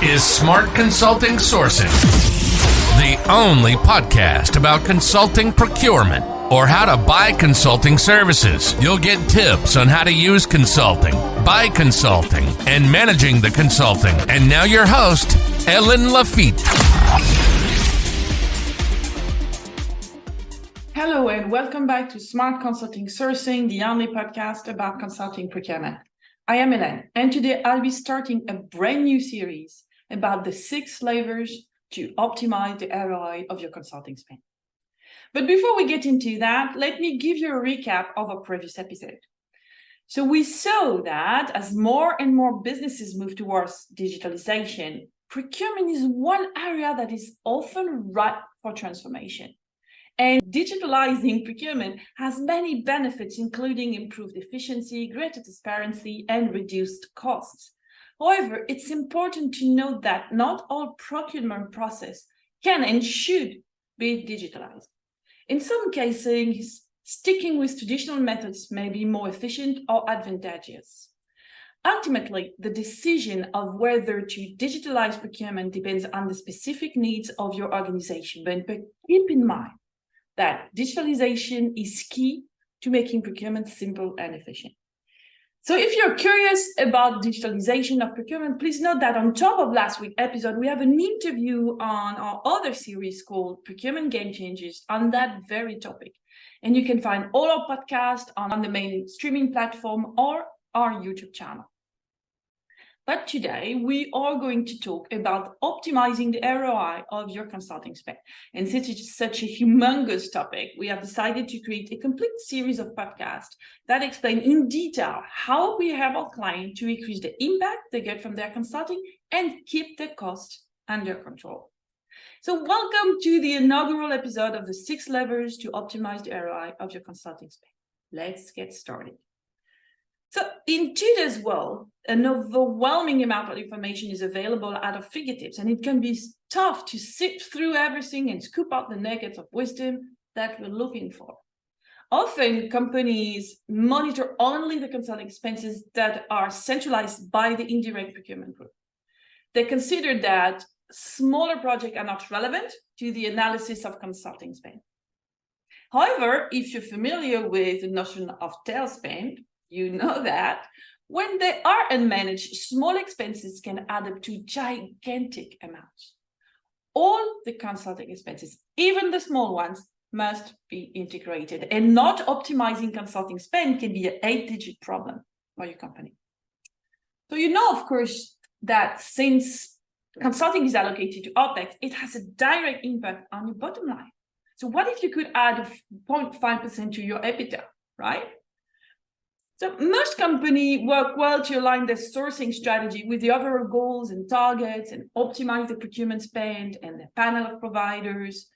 is Smart Consulting Sourcing, the only podcast about consulting procurement or how to buy consulting services. You'll get tips on how to use consulting, buy consulting, and managing the consulting. And now your host, Ellen Lafitte. Hello and welcome back to Smart Consulting Sourcing, the only podcast about consulting procurement. I am Ellen, and today I'll be starting a brand new series about the 6 levers to optimize the ROI of your consulting spend. But before we get into that, let me give you a recap of our previous episode. So we saw that as more and more businesses move towards digitalization, procurement is one area that is often ripe for transformation. And digitalizing procurement has many benefits, including improved efficiency, greater transparency, and reduced costs. However, it's important to note that not all procurement process can and should be digitalized. In some cases, sticking with traditional methods may be more efficient or advantageous. Ultimately, the decision of whether to digitalize procurement depends on the specific needs of your organization, but keep in mind that digitalization is key to making procurement simple and efficient. So if you're curious about digitalization of procurement, please note that on top of last week's episode, we have an interview on our other series called Procurement Game Changers on that very topic. And you can find all our podcasts on the main streaming platform or our YouTube channel. But today, we are going to talk about optimizing the ROI of your consulting spend. And since it's such a humongous topic, we have decided to create a complete series of podcasts that explain in detail how we help our client to increase the impact they get from their consulting and keep the cost under control. So welcome to the inaugural episode of the 6 levers to optimize the ROI of your consulting spend. Let's get started. So in today's world, an overwhelming amount of information is available at our fingertips, and it can be tough to sift through everything and scoop out the nuggets of wisdom that we're looking for. Often, companies monitor only the consulting expenses that are centralized by the indirect procurement group. They consider that smaller projects are not relevant to the analysis of consulting spend. However, if you're familiar with the notion of tail spend, you know that when they are unmanaged, small expenses can add up to gigantic amounts. All the consulting expenses, even the small ones, must be integrated, and not optimizing consulting spend can be an 8-digit problem for your company. So you know, of course, that since consulting is allocated to OpEx, it has a direct impact on your bottom line. So what if you could add 0.5% to your EBITDA, right? So most companies work well to align their sourcing strategy with the overall goals and targets and optimize the procurement spend and the panel of providers.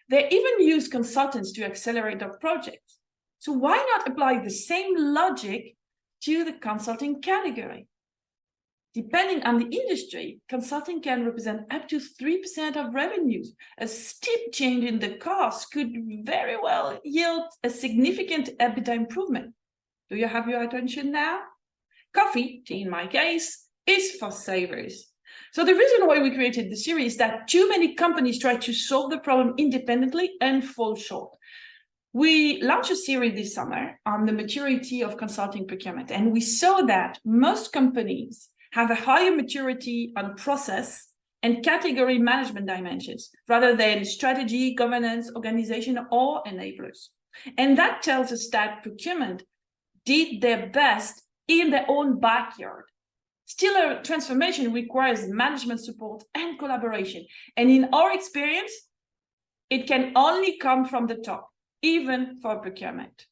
They even use consultants to accelerate their projects. So why not apply the same logic to the consulting category? Depending on the industry, consulting can represent up to 3% of revenues. A steep change in the cost could very well yield a significant EBITDA improvement. Do you have your attention now? Coffee, in my case, is for savers. So the reason why we created the series is that too many companies try to solve the problem independently and fall short. We launched a series this summer on the maturity of consulting procurement, and we saw that most companies have a higher maturity on process and category management dimensions rather than strategy, governance, organization, or enablers. And that tells us that procurement did their best in their own backyard. Still, a transformation requires management support and collaboration. And in our experience, it can only come from the top, even for procurement.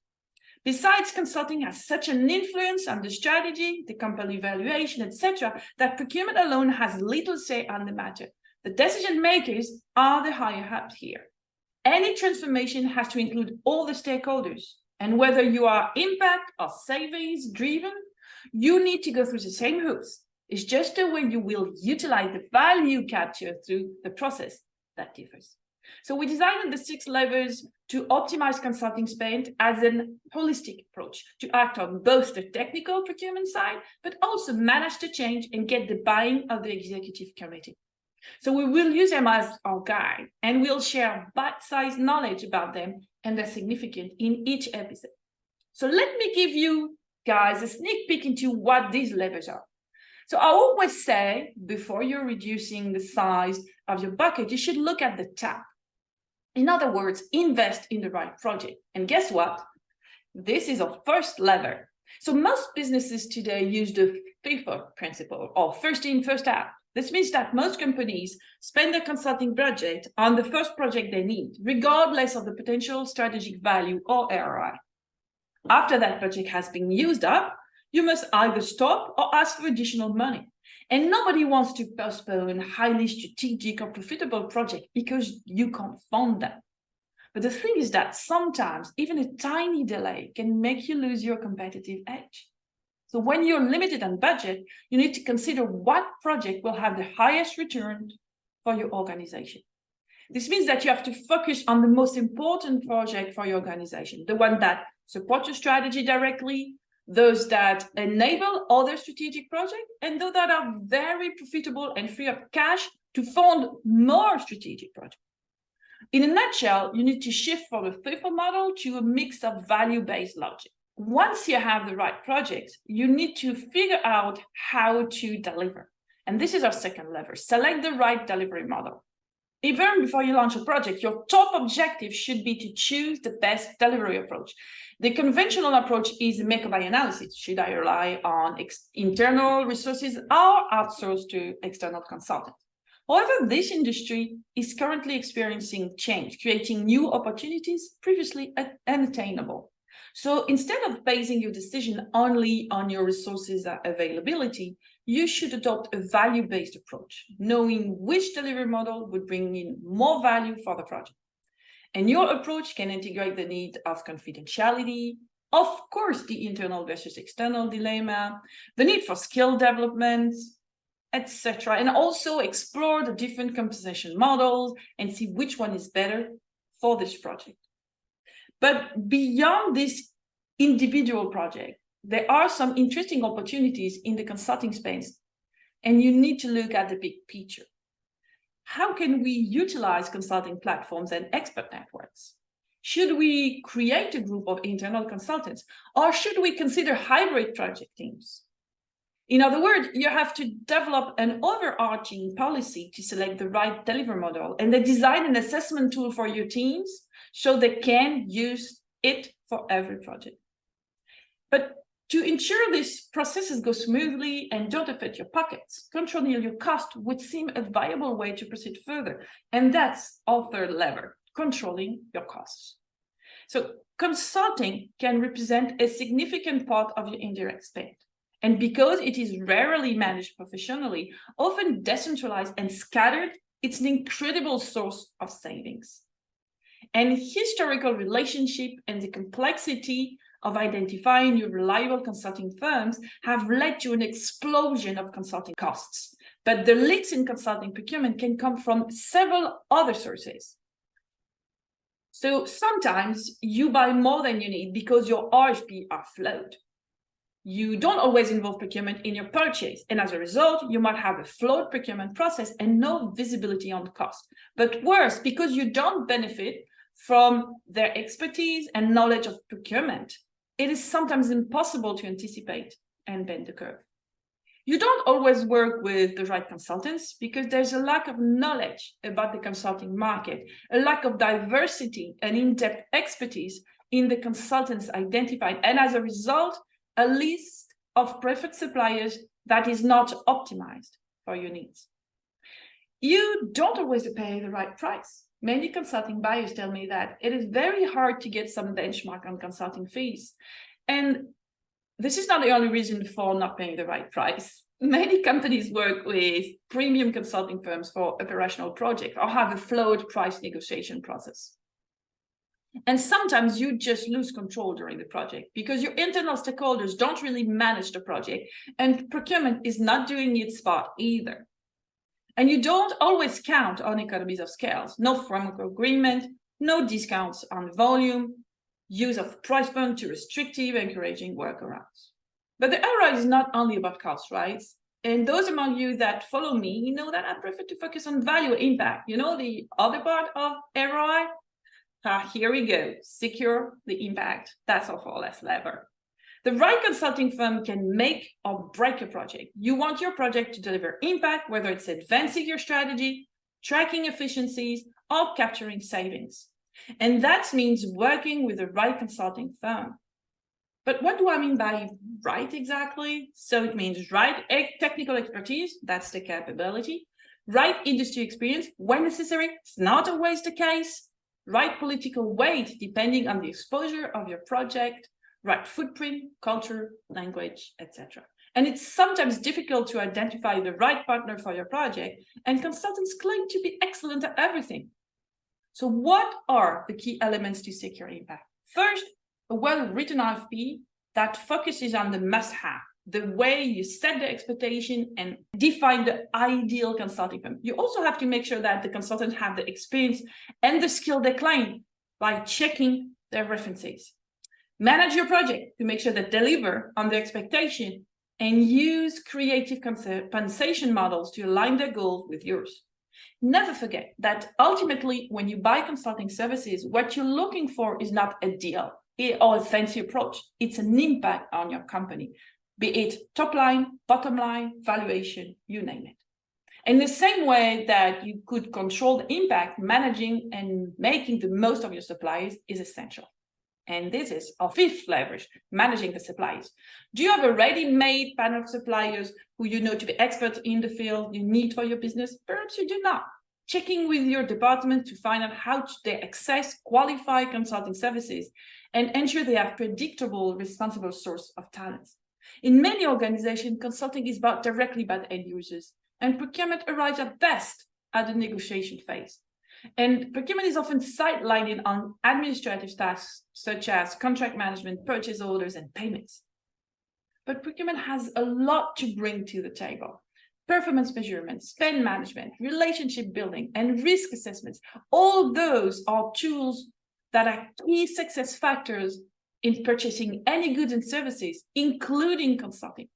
Besides, consulting has such an influence on the strategy, the company valuation, etc., that procurement alone has little say on the matter. The decision makers are the higher ups here. Any transformation has to include all the stakeholders. And whether you are impact or savings driven, you need to go through the same hoops. It's just the way you will utilize the value capture through the process that differs. So we designed the 6 levers to optimize consulting spend as an holistic approach to act on both the technical procurement side, but also manage the change and get the buy-in of the executive committee. So we will use them as our guide, and we'll share bite-sized knowledge about them and their significance in each episode. So let me give you guys a sneak peek into what these levers are. So I always say, before you're reducing the size of your bucket, you should look at the tap. In other words, invest in the right project. And guess what? This is our first lever. So most businesses today use the FIFO principle, or first in, first out. This means that most companies spend their consulting budget on the first project they need, regardless of the potential strategic value or ROI. After that project has been used up, you must either stop or ask for additional money. And nobody wants to postpone a highly strategic or profitable project because you can't fund them. But the thing is that sometimes even a tiny delay can make you lose your competitive edge. So when you're limited on budget, you need to consider what project will have the highest return for your organization. This means that you have to focus on the most important project for your organization, the one that supports your strategy directly, those that enable other strategic projects, and those that are very profitable and free up cash to fund more strategic projects. In a nutshell, you need to shift from a FIFO model to a mix of value-based logic. Once you have the right projects, you need to figure out how to deliver. And this is our second lever. Select the right delivery model. Even before you launch a project, your top objective should be to choose the best delivery approach. The conventional approach is make or buy analysis. Should I rely on internal resources or outsource to external consultants? However, this industry is currently experiencing change, creating new opportunities previously unattainable. So instead of basing your decision only on your resources availability, you should adopt a value-based approach, knowing which delivery model would bring in more value for the project. And your approach can integrate the need of confidentiality, of course, the internal versus external dilemma, the need for skill development, etc. And also explore the different compensation models and see which one is better for this project. But beyond this individual project, there are some interesting opportunities in the consulting space, and you need to look at the big picture. How can we utilize consulting platforms and expert networks? Should we create a group of internal consultants, or should we consider hybrid project teams? In other words, you have to develop an overarching policy to select the right delivery model, and then design an assessment tool for your teams so they can use it for every project. But to ensure these processes go smoothly and don't affect your pockets, controlling your cost would seem a viable way to proceed further. And that's our third lever, controlling your costs. So consulting can represent a significant part of your indirect spend. And because it is rarely managed professionally, often decentralized and scattered, it's an incredible source of savings. And historical relationship and the complexity of identifying your reliable consulting firms have led to an explosion of consulting costs. But the leaks in consulting procurement can come from several other sources. So sometimes you buy more than you need because your RFP are flawed. You don't always involve procurement in your purchase, and as a result, you might have a flawed procurement process and no visibility on the cost. But worse, because you don't benefit from their expertise and knowledge of procurement, it is sometimes impossible to anticipate and bend the curve. You don't always work with the right consultants because there's a lack of knowledge about the consulting market, a lack of diversity and in-depth expertise in the consultants identified, and as a result, a list of preferred suppliers that is not optimized for your needs. You don't always pay the right price. Many consulting buyers tell me that it is very hard to get some benchmark on consulting fees. And this is not the only reason for not paying the right price. Many companies work with premium consulting firms for operational projects or have a flawed price negotiation process. And sometimes you just lose control during the project because your internal stakeholders don't really manage the project and procurement is not doing its part either. And you don't always count on economies of scale. No framework agreement, no discounts on volume, use of price point too restrictive, encouraging workarounds. But the ROI is not only about cost, right? And those among you that follow me, you know that I prefer to focus on value impact. You know the other part of ROI? Here we go. Secure the impact. That's our four last lever. The right consulting firm can make or break a project. You want your project to deliver impact, whether it's advancing your strategy, tracking efficiencies, or capturing savings. And that means working with the right consulting firm. But what do I mean by right exactly? So it means right technical expertise, that's the capability, right industry experience, when necessary, it's not always the case, right political weight, depending on the exposure of your project, right footprint, culture, language, etc. And it's sometimes difficult to identify the right partner for your project, and consultants claim to be excellent at everything. So what are the key elements to secure impact? First, a well-written RFP that focuses on the must-have, the way you set the expectation and define the ideal consulting firm. You also have to make sure that the consultants have the experience and the skill they claim by checking their references. Manage your project to make sure they deliver on their expectation and use creative compensation models to align their goals with yours. Never forget that ultimately, when you buy consulting services, what you're looking for is not a deal or a fancy approach. It's an impact on your company, be it top line, bottom line, valuation, you name it. In the same way that you could control the impact, managing and making the most of your suppliers is essential. And this is our fifth leverage, managing the suppliers. Do you have a ready-made panel of suppliers who you know to be experts in the field you need for your business? Perhaps you do not. Checking with your department to find out how they access qualified consulting services and ensure they have predictable, responsible source of talents. In many organizations, consulting is bought directly by the end users, and procurement arrives at best at the negotiation phase. And procurement is often sidelining on administrative tasks such as contract management, purchase orders, and payments. But procurement has a lot to bring to the table. Performance measurement, spend management, relationship building, and risk assessments. All those are tools that are key success factors in purchasing any goods and services, including consulting.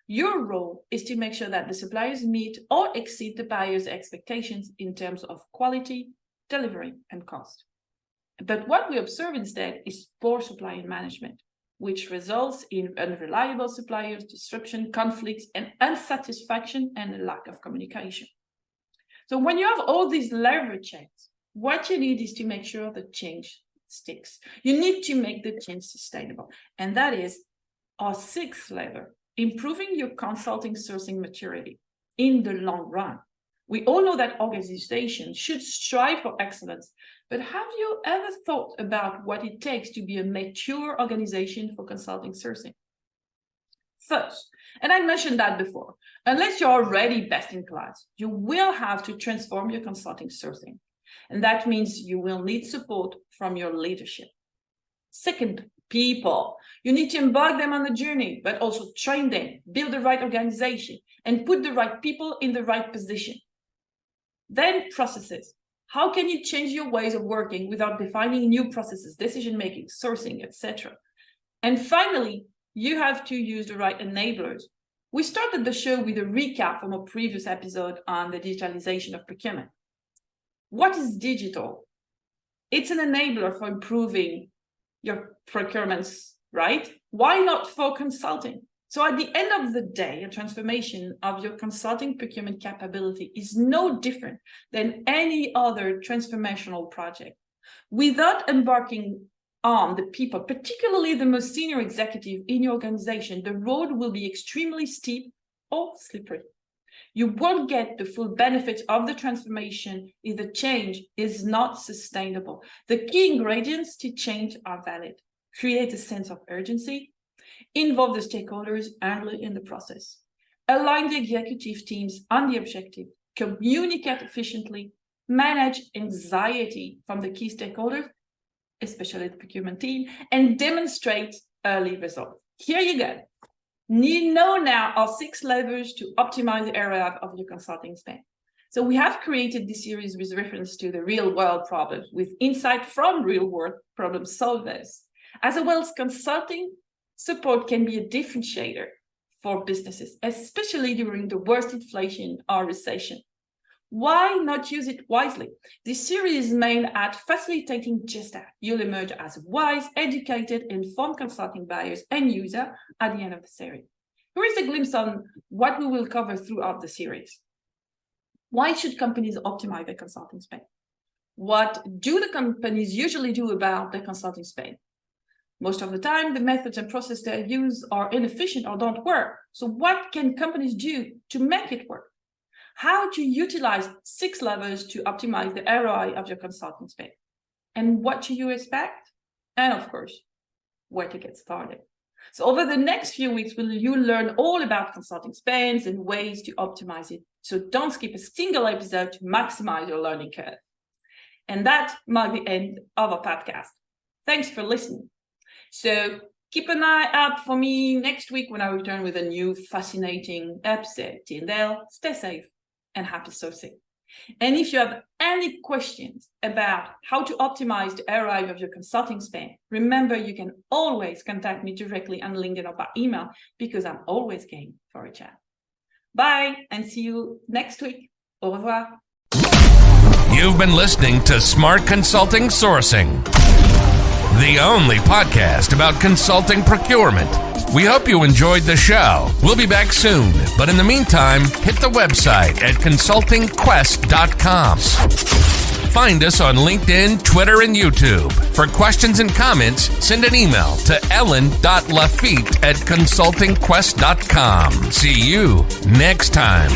Your role is to make sure that the suppliers meet or exceed the buyer's expectations in terms of quality, delivery, and cost. But what we observe instead is poor supply management, which results in unreliable suppliers, disruption, conflicts, and unsatisfaction, and a lack of communication. So when you have all these leverages, what you need is to make sure the change sticks. You need to make the change sustainable. And that is our sixth lever, improving your consulting sourcing maturity in the long run. We all know that organizations should strive for excellence, but have you ever thought about what it takes to be a mature organization for consulting sourcing? First, and I mentioned that before, unless you're already best in class, you will have to transform your consulting sourcing. And that means you will need support from your leadership. Second, people. You need to embark them on the journey, but also train them, build the right organization, and put the right people in the right position. Then processes. How can you change your ways of working without defining new processes, decision-making, sourcing, etc.? And finally, you have to use the right enablers. We started the show with a recap from a previous episode on the digitalization of procurement. What is digital? It's an enabler for improving your procurements, right? Why not for consulting? So at the end of the day, a transformation of your consulting procurement capability is no different than any other transformational project. Without embarking on the people, particularly the most senior executive in your organization, the road will be extremely steep or slippery. You won't get the full benefits of the transformation if the change is not sustainable. The key ingredients to change are valid. Create a sense of urgency, involve the stakeholders early in the process, align the executive teams on the objective, communicate efficiently, manage anxiety from the key stakeholders, especially the procurement team, and demonstrate early results. Here you go. You know now our 6 levers to optimize the ROI of your consulting spend. So we have created this series with reference to the real world problems with insight from real world problem solvers. As well as consulting support can be a differentiator for businesses, especially during the worst inflation or recession. Why not use it wisely? This series is aimed at facilitating just that. You'll emerge as wise, educated, informed consulting buyers and users at the end of the series. Here is a glimpse on what we will cover throughout the series. Why should companies optimize their consulting spend? What do the companies usually do about their consulting spend? Most of the time, the methods and processes they use are inefficient or don't work. So what can companies do to make it work? How to utilize 6 levers to optimize the ROI of your consulting spend? And what should you expect? And of course, where to get started. So over the next few weeks, you'll learn all about consulting spends and ways to optimize it. So don't skip a single episode to maximize your learning curve. And that marks the end of our podcast. Thanks for listening. So keep an eye out for me next week when I return with a new fascinating episode. Till then, stay safe and happy sourcing. And if you have any questions about how to optimize the ROI of your consulting spend, remember you can always contact me directly on LinkedIn or by email because I'm always game for a chat. Bye and see you next week. Au revoir. You've been listening to Smart Consulting Sourcing, the only podcast about consulting procurement. We hope you enjoyed the show. We'll be back soon, but in the meantime, hit the website at consultingquest.com. Find us on LinkedIn, Twitter, and YouTube. For questions and comments, send an email to ellen.lafitte@consultingquest.com. See you next time.